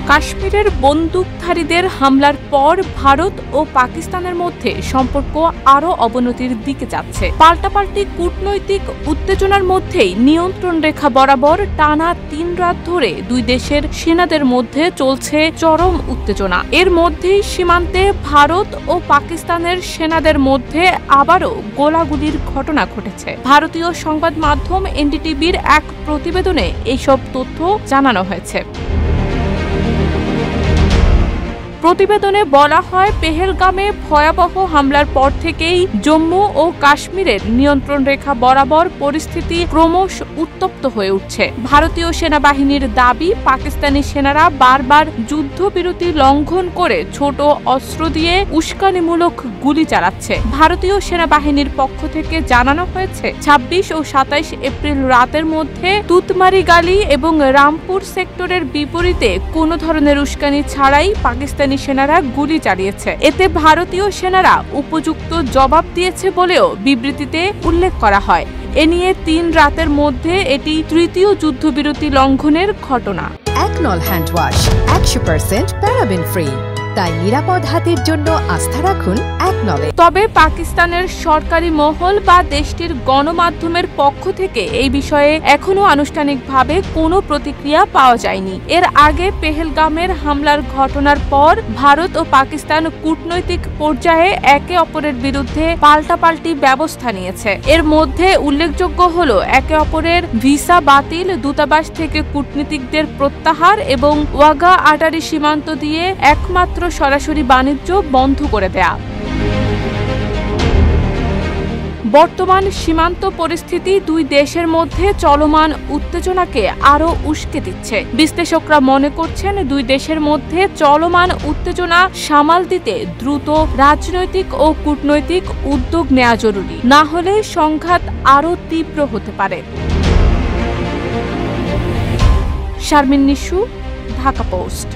কাশ্মীরের বন্দুকধারীদের হামলার পর ভারত ও পাকিস্তানের মধ্যে সম্পর্ক আরও অবনতির দিকে যাচ্ছে। পাল্টাপাল্টি কূটনৈতিক উত্তেজনার মধ্যেই নিয়ন্ত্রণ রেখা বরাবর টানা ৩ রাত ধরে দুই দেশের সেনাদের মধ্যে চলছে চরম উত্তেজনা। এর মধ্যেই সীমান্তে ভারত ও পাকিস্তানের সেনাদের মধ্যে আবারও গোলাগুলির ঘটনা ঘটেছে। ভারতীয় সংবাদ মাধ্যম এনডিটিভির এক প্রতিবেদনে এইসব তথ্য জানানো হয়েছে। প্রতিবেদনে বলা হয়, পেহেলগামে ভয়াবহ হামলার পর থেকেই জম্মু ও কাশ্মীরের নিয়ন্ত্রণ রেখা বরাবর পরিস্থিতি ক্রমশ উত্তপ্ত হয়ে উঠছে। ভারতীয় সেনাবাহিনীর দাবি, পাকিস্তানি সেনারা বারবার যুদ্ধবিরতি লঙ্ঘন করে ছোট অস্ত্র দিয়ে উস্কানিমূলক গুলি চালাচ্ছে। ভারতীয় সেনাবাহিনীর পক্ষ থেকে জানানো হয়েছে, ২৬ ও ২৭ এপ্রিল রাতের মধ্যে তুতমারিগালি এবং রামপুর সেক্টরের বিপরীতে কোনো ধরনের উস্কানি ছাড়াই পাকিস্তানি সেনারা গুলি চালিয়েছে। এতে ভারতীয় সেনারা উপযুক্ত জবাব দিয়েছে বলেও বিবৃতিতে উল্লেখ করা হয়। এ নিয়ে ৩ রাতের মধ্যে এটি তৃতীয় যুদ্ধবিরতি লঙ্ঘনের ঘটনা। একনল হ্যান্ড ওয়াশ ১০০% প্যারাবেন ফ্রি, তাই নিরাপদ হাতের জন্য আস্থা রাখুন একনলে। তবে পাকিস্তানের সরকারি মহল বা দেশটির গণমাধ্যমের পক্ষ থেকে এই বিষয়ে এখনো আনুষ্ঠানিকভাবে কোনো প্রতিক্রিয়া পাওয়া যায়নি। এর আগে পেহেলগামের হামলার ঘটনার পর ভারত ও পাকিস্তান কূটনৈতিক পর্যায়ে একে অপরের বিরুদ্ধে পাল্টাপাল্টি ব্যবস্থা নিয়েছে। এর মধ্যে উল্লেখযোগ্য হলো একে অপরের ভিসা বাতিল, দূতাবাস থেকে কূটনীতিকদের প্রত্যাহার এবং ওয়াঘা আটারি সীমান্ত দিয়ে একমাত্র সরাসরি বাণিজ্য বন্ধ করে দেয়া। বর্তমান সীমান্ত পরিস্থিতি দুই দেশের মধ্যে চলমান উত্তেজনাকে আরও উস্কে দিচ্ছে। বিশ্লেষকরা মনে করছেন, দুই দেশের মধ্যে চলমান উত্তেজনা সামাল দিতে দ্রুত রাজনৈতিক ও কূটনৈতিক উদ্যোগ নেওয়া জরুরি, না হলে সংঘাত আরও তীব্র হতে পারে। শারমিন নিশু, ঢাকা পোস্ট।